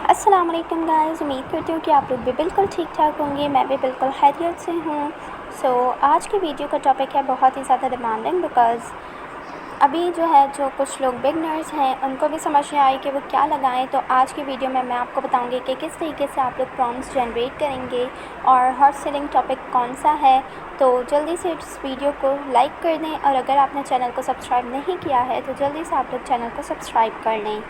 अस्सलाम वालेकुम गाइस, उम्मीद करती हूँ कि आप लोग भी बिल्कुल ठीक ठाक होंगे। मैं भी बिल्कुल खैरियत से हूँ। आज की वीडियो का टॉपिक है बहुत ही ज़्यादा डिमांडिंग, बिकॉज़ अभी जो कुछ लोग बिगनर्स हैं उनको भी समझ नहीं आई कि वो क्या लगाएं। तो आज की वीडियो में मैं आपको बताऊंगी कि किस तरीके से आप लोग प्रॉम्प्ट्स जनरेट करेंगे और हॉट सेलिंग टॉपिक कौन सा है। तो जल्दी से इस वीडियो को लाइक कर दें, और अगर आपने चैनल को सब्सक्राइब नहीं किया है तो जल्दी से आप लोग चैनल को सब्सक्राइब कर लें।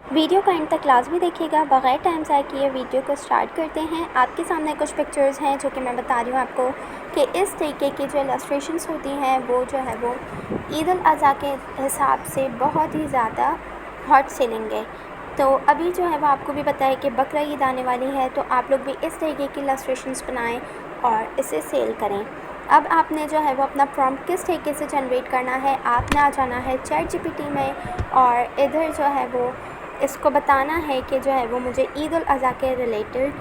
वीडियो का एंड तक लाजमी देखिएगा। बग़ैर टाइम ज़ाया किए वीडियो को स्टार्ट करते हैं। आपके सामने कुछ पिक्चर्स हैं जो कि मैं बता रही हूँ आपको कि इस तरीके की जो इलस्ट्रेशंस होती हैं वो ईद उल अज़हा के हिसाब से बहुत ही ज़्यादा हॉट सेलिंग है। तो अभी वो आपको भी पता है कि बकरा ईद आने वाली है, तो आप लोग भी इस तरीके की इलस्ट्रेशंस बनाएं और इसे सेल करें। अब आपने वो अपना प्रॉम्प्ट किस तरीके से जनरेट करना है, आपने आ जाना है चैट जीपीटी में, और इधर वो इसको बताना है कि वो मुझे ईद उल अज़हा के रिलेटेड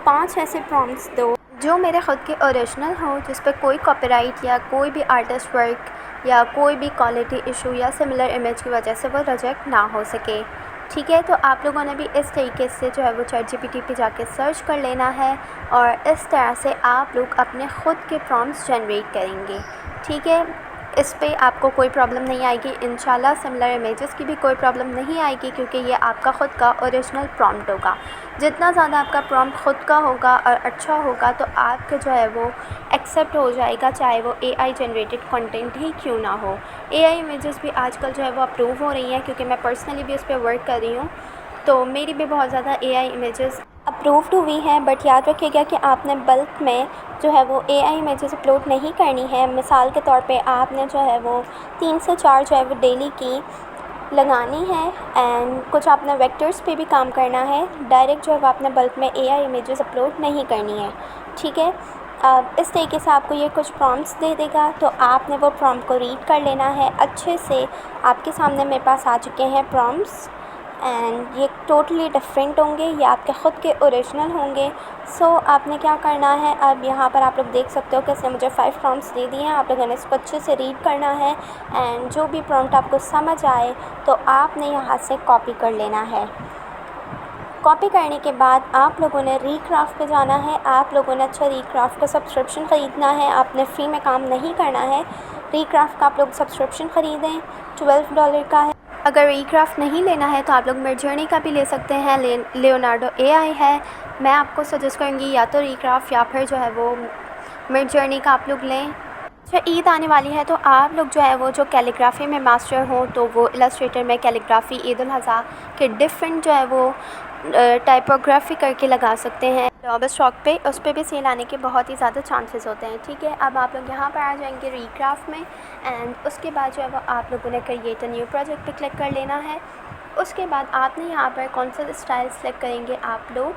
5 ऐसे प्रॉम्प्ट्स दो जो मेरे ख़ुद के ओरिजिनल हो, जिस पे कोई कॉपीराइट या कोई भी आर्टिस्ट वर्क या कोई भी क्वालिटी इशू या सिमिलर इमेज की वजह से वो रिजेक्ट ना हो सके। ठीक है, तो आप लोगों ने भी इस तरीके से वो चैट जीपीटी पे जाके सर्च कर लेना है, और इस तरह से आप लोग अपने ख़ुद के प्रॉम्प्ट्स जनरेट करेंगे। ठीक है, इस पे आपको कोई प्रॉब्लम नहीं आएगी इंशाल्लाह। सिमिलर इमेजेस की भी कोई प्रॉब्लम नहीं आएगी, क्योंकि ये आपका ख़ुद का ओरिजिनल प्रॉम्प्ट होगा। जितना ज़्यादा आपका प्रॉम्प्ट ख़ुद का होगा और अच्छा होगा, तो आपके वो एक्सेप्ट हो जाएगा, चाहे वो एआई जनरेटेड कंटेंट ही क्यों ना हो। एआई इमेजेस भी आजकल वो अप्रूव हो रही हैं, क्योंकि मैं पर्सनली भी उस पर वर्क कर रही हूँ, तो मेरी भी बहुत ज़्यादा एआई इमेजेस अप्रूव्ड हुई हैं। बट याद रखिएगा कि आपने बल्क में वो एआई इमेजेस अपलोड नहीं करनी है। मिसाल के तौर पे आपने वो 3 से 4 वो डेली की लगानी है, एंड कुछ आपने वेक्टर्स पे भी काम करना है। डायरेक्ट आपने बल्क में एआई इमेजेस अपलोड नहीं करनी है। ठीक है, अब इस तरीके से आपको ये कुछ प्रॉम्प्ट्स दे देगा, तो आपने वो प्रॉम्प्ट को रीड कर लेना है अच्छे से। आपके सामने मेरे पास आ चुके हैं प्रॉम्प्ट्स, एंड ये टोटली डिफरेंट होंगे, ये आपके ख़ुद के ओरिजिनल होंगे। आपने क्या करना है, अब यहाँ पर आप लोग देख सकते हो कि इसने मुझे 5 प्रॉम्प्ट्स दे दिए हैं। आप लोगों ने इसको अच्छे से रीड करना है, एंड जो भी प्रॉम्प्ट आपको समझ आए तो आपने यहाँ से कॉपी कर लेना है। कॉपी करने के बाद आप लोगों ने रीक्राफ्ट पे जाना है। आप लोगों ने रीक्राफ्ट का सब्सक्रिप्शन ख़रीदना है, आपने फ्री में काम नहीं करना है। रीक्राफ्ट का आप लोग सब्सक्रिप्शन ख़रीदें, $12 का है। अगर रीक्राफ्ट नहीं लेना है तो आप लोग मिडजर्नी का भी ले सकते हैं, लियोनार्डो एआई है। मैं आपको सजेस्ट करूँगी या तो रीक्राफ्ट या फिर वो मिडजर्नी का आप लोग लें। ईद आने वाली है, तो आप लोग जो कैलीग्राफी में मास्टर हो, तो वो इलस्ट्रेटर में कैलीग्राफी ईद उल अज़हा के डिफरेंट वो टाइपोग्राफी करके लगा सकते हैं। जॉब स्टॉक पे उस पर भी सेल आने के बहुत ही ज़्यादा चांसेस होते हैं। ठीक है, अब आप लोग यहाँ पर आ जाएंगे रीक्राफ्ट में, एंड उसके बाद वो आप लोगों ने क्रिएट अ न्यू प्रोजेक्ट पे क्लिक कर लेना है। उसके बाद आपने यहाँ पर कौन सा स्टाइल सेलेक्ट करेंगे, आप लोग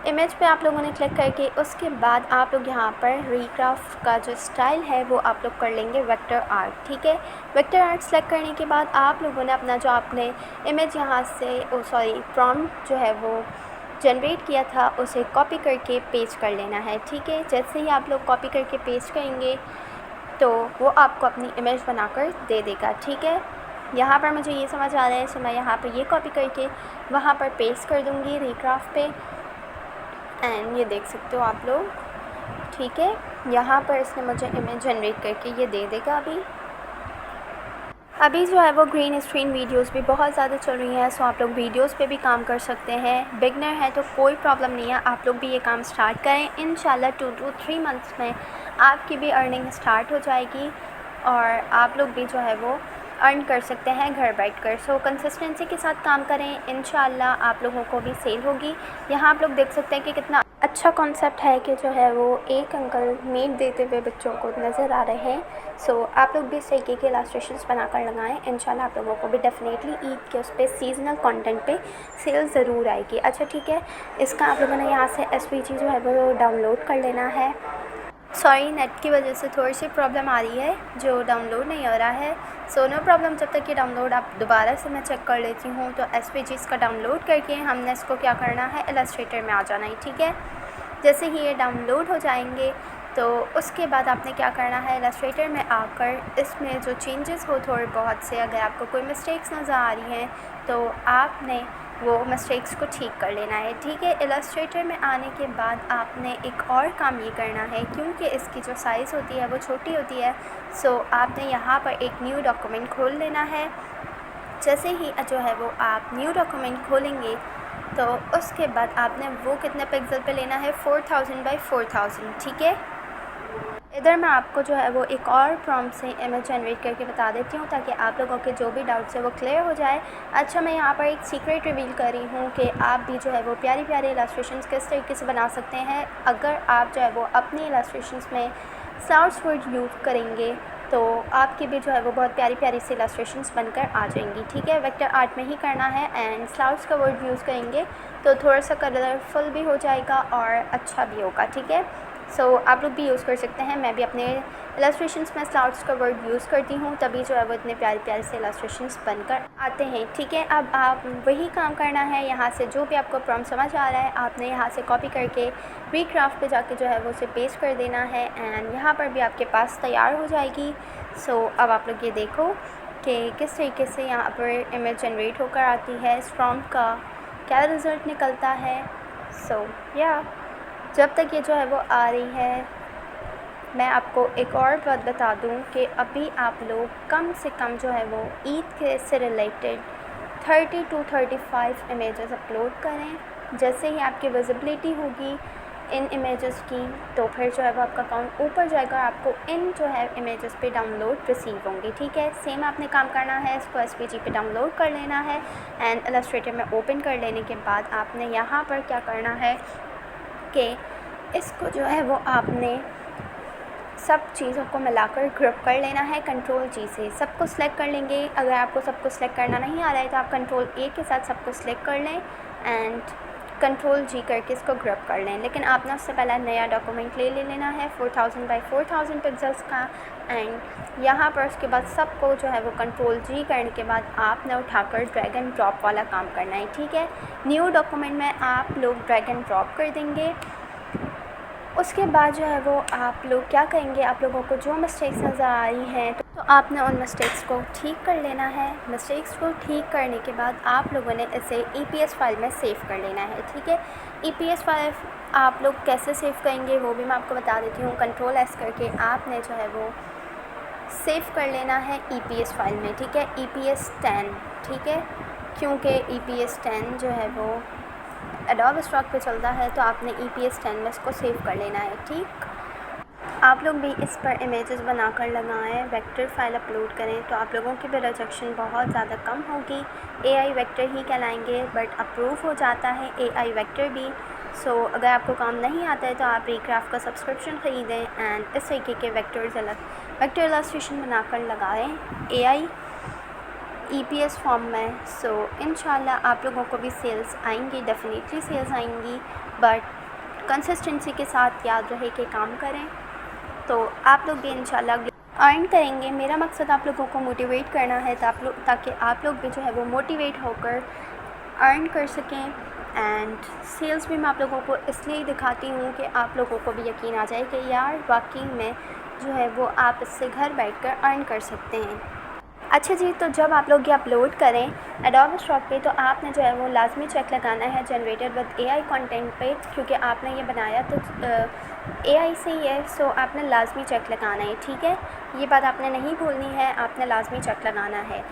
इमेज पे आप लोगों ने क्लिक करके उसके बाद आप लोग यहाँ पर रीक्राफ्ट का जो स्टाइल है वो आप लोग कर लेंगे वेक्टर आर्ट। ठीक है, वेक्टर आर्ट सेलेक्ट करने के बाद आप लोगों ने अपना जो आपने इमेज यहाँ से प्रॉम्प्ट वो जनरेट किया था उसे कॉपी करके पेस्ट कर लेना है। ठीक है, जैसे ही आप लोग कॉपी करके पेस्ट करेंगे तो वो आपको अपनी इमेज बनाकर दे देगा। ठीक है, यहाँ पर मुझे ये समझ आ रहा है, तो मैं यहाँ पर ये कॉपी करके वहाँ पर पेस्ट कर दूँगी रीक्राफ्ट पे, एंड ये देख सकते हो आप लोग। ठीक है, यहाँ पर इसने मुझे इमेज जनरेट करके ये दे देगा। अभी वो ग्रीन स्क्रीन वीडियोस भी बहुत ज़्यादा चल रही हैं, सो आप लोग वीडियोस पे भी काम कर सकते हैं। बिगनर है तो कोई प्रॉब्लम नहीं है, आप लोग भी ये काम स्टार्ट करें। इंशाल्लाह 2 to 3 मंथ्स में आपकी भी अर्निंग स्टार्ट हो जाएगी, और आप लोग भी वो अर्न कर सकते हैं घर बैठ कर। सो कंसिस्टेंसी के साथ काम करें, इंशाल्लाह आप लोगों को भी सेल होगी। यहाँ आप लोग देख सकते हैं कि कितना अच्छा कॉन्सेप्ट है कि वो एक अंकल मीट देते हुए बच्चों को नज़र आ रहे हैं। आप लोग भी इस तरीके के इलस्ट्रेशंस बनाकर लगाएं, इंशाल्लाह आप लोगों को भी डेफिनेटली ईद के उस पर सीजनल कंटेंट पे सेल ज़रूर आएगी। अच्छा ठीक है, इसका आप लोगों ने यहाँ से एसवीजी वो डाउनलोड कर लेना है। सॉरी, नेट की वजह से थोड़ी सी प्रॉब्लम आ रही है, जो डाउनलोड नहीं हो रहा है। नो प्रॉब्लम, जब तक ये डाउनलोड आप दोबारा से मैं चेक कर लेती हूँ। तो एसवीजीज़ का डाउनलोड करके हमने इसको क्या करना है, इलस्ट्रेटर में आ जाना है। ठीक है, जैसे ही ये डाउनलोड हो जाएंगे तो उसके बाद आपने क्या करना है, इलस्ट्रेटर में आकर इसमें जो चेंजेस हो थोड़े बहुत से, अगर आपको कोई मिस्टेक्स नज़र आ रही हैं तो आपने वो मिस्टेक्स को ठीक कर लेना है। ठीक है, इलस्ट्रेटर में आने के बाद आपने एक और काम ये करना है, क्योंकि इसकी जो साइज़ होती है वो छोटी होती है, सो आपने यहाँ पर एक न्यू डॉक्यूमेंट खोल लेना है। जैसे ही जो है वो आप न्यू डॉक्यूमेंट खोलेंगे तो उसके बाद आपने वो कितने पिक्सल पे लेना है, 4000 बाई 4000। ठीक है, इधर मैं आपको जो है वो एक और प्रॉम्प्ट से इमेज जनरेट करके बता देती हूँ ताकि आप लोगों के जो भी डाउट्स है वो क्लियर हो जाए। अच्छा, मैं यहाँ पर एक सीक्रेट रिवील कर रही हूँ कि आप भी जो है वो प्यारी प्यारी इलस्ट्रेशंस किस तरीके से बना सकते हैं। अगर आप जो है वो अपनी इलस्ट्रेशंस में क्लाउड्स वर्ड यूज़ करेंगे तो आपकी भी जो है वो बहुत प्यारी प्यारी सी इलस्ट्रेशंस बनकर आ जाएंगी। ठीक है, वेक्टर आर्ट में ही करना है एंड क्लाउड्स का वर्ड यूज़ करेंगे तो थोड़ा सा कलरफुल भी हो जाएगा और अच्छा भी होगा। ठीक है, सो आप लोग भी यूज़ कर सकते हैं। मैं भी अपने इलस्ट्रेशंस में क्लाउड्स का वर्ड यूज़ करती हूँ, तभी जो है वो इतने प्यारे प्यारे से इलस्ट्रेशंस बनकर आते हैं। ठीक है, अब आप वही काम करना है। यहाँ से जो भी आपको प्रॉम्प्ट समझ आ रहा है आपने यहाँ से कॉपी करके रीक्राफ्ट पे जाके जो है वो उसे पेस्ट कर देना है एंड यहाँ पर भी आपके पास तैयार हो जाएगी। सो अब आप लोग ये देखो कि किस तरीके से यहाँ पर इमेज जनरेट होकर आती है, इस प्रॉम्प्ट का क्या रिज़ल्ट निकलता है। सो या जब तक ये जो है वो आ रही है, मैं आपको एक और बात बता दूं कि अभी आप लोग कम से कम जो है वो ईद के से रिलेटेड 30 to 35 इमेजेस अपलोड करें। जैसे ही आपकी विजिबिलिटी होगी इन इमेजेस की तो फिर जो है वो आपका अकाउंट ऊपर जाएगा, आपको इन जो है इमेजेस पे डाउनलोड रिसीव होंगी। ठीक है, सेम आपने काम करना है, इसको SVG पे डाउनलोड कर लेना है एंड इलस्ट्रेटर में ओपन कर लेने के बाद आपने यहाँ पर क्या करना है कि इसको जो है वो आपने सब चीज़ों को मिलाकर ग्रुप कर लेना है। कंट्रोल जी से सबको सिलेक्ट कर लेंगे। अगर आपको सबको सिलेक्ट करना नहीं आ रहा है तो आप कंट्रोल A के साथ सबको सिलेक्ट कर लें एंड कंट्रोल G करके इसको ग्रुप कर लें। लेकिन आपने उससे पहले नया डॉक्यूमेंट ले लेना है 4000 बाई 4000 पिक्सल्स का एंड यहाँ पर उसके बाद सबको जो है वो कंट्रोल G करने के बाद आपने उठाकर ड्रैग एंड ड्रॉप वाला काम करना है। ठीक है, न्यू डॉक्यूमेंट में आप लोग ड्रैग एंड ड्रॉप कर देंगे। उसके बाद जो है वो आप लोग क्या करेंगे, आप लोगों को जो मिस्टेक्स नज़र आ रही हैं तो आपने उन मिस्टेक्स को ठीक कर लेना है। मिस्टेक्स को ठीक करने के बाद आप लोगों ने इसे EPS फाइल में सेव कर लेना है। ठीक है, EPS फाइल आप लोग कैसे सेव करेंगे वो भी मैं आपको बता देती हूँ। कंट्रोल S करके आपने जो है वो सेव कर लेना है EPS फाइल में। ठीक है, EPS 10। ठीक है, क्योंकि EPS 10 जो है वो एडोब स्टॉक पे चलता है तो आपने EPS 10 में इसको सेव कर लेना है। ठीक, आप लोग भी इस पर इमेजेस बनाकर लगाएं, वेक्टर फाइल अपलोड करें तो आप लोगों की भी रिजेक्शन बहुत ज़्यादा कम होगी। AI वेक्टर ही कहलाएंगे बट अप्रूव हो जाता है AI वेक्टर भी। सो अगर आपको काम नहीं आता है तो आप रीक्राफ्ट का सब्सक्रिप्शन ख़रीदें एंड इस तरीके के वेक्टर इलस्ट्रेशन बनाकर लगाएँ AI EPS फॉर्म में। सो इंशाल्लाह आप लोगों को भी सेल्स आएंगी, डेफिनेटली सेल्स आएंगी, बट कंसिस्टेंसी के साथ याद रहे कि काम करें तो आप लोग भी इंशाल्लाह अर्न करेंगे। मेरा मकसद आप लोगों को मोटिवेट करना है ताकि आप लोग भी जो है वो मोटिवेट होकर अर्न कर सकें एंड सेल्स भी मैं आप लोगों को इसलिए दिखाती हूँ कि आप लोगों को भी यकीन आ जाए कि यार वाकई में जो है वो आप इससे घर बैठकर अर्न कर सकते हैं। अच्छा जी, तो जब आप लोग ये अपलोड करें एडोब स्टॉक पे तो आपने जो है वो लाजमी चेक लगाना है जनरेटेड विद AI कंटेंट पे, क्योंकि आपने ये बनाया तो AI से ही है। सो आपने लाजमी चेक लगाना है। ठीक है, ये बात आपने नहीं भूलनी है, आपने लाजमी चेक लगाना है।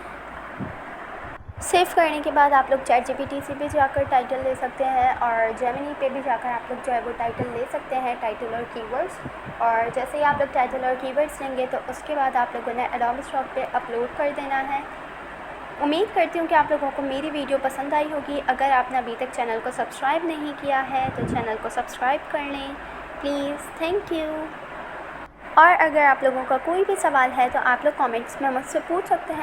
सेव करने के बाद आप लोग ChatGPT से भी जाकर टाइटल ले सकते हैं और जेमिनी पे भी जाकर आप लोग जो है वो टाइटल ले सकते हैं, टाइटल और कीवर्ड्स। और जैसे ही आप लोग टाइटल और कीवर्ड्स लेंगे तो उसके बाद आप लोगों ने एडोब स्टॉक पे अपलोड कर देना है। उम्मीद करती हूँ कि आप लोगों को मेरी वीडियो पसंद आई होगी। अगर आपने अभी तक चैनल को सब्सक्राइब नहीं किया है तो चैनल को सब्सक्राइब कर लें प्लीज़, थैंक यू। और अगर आप लोगों का कोई भी सवाल है तो आप लोग कमेंट्स में मुझसे पूछ सकते हैं।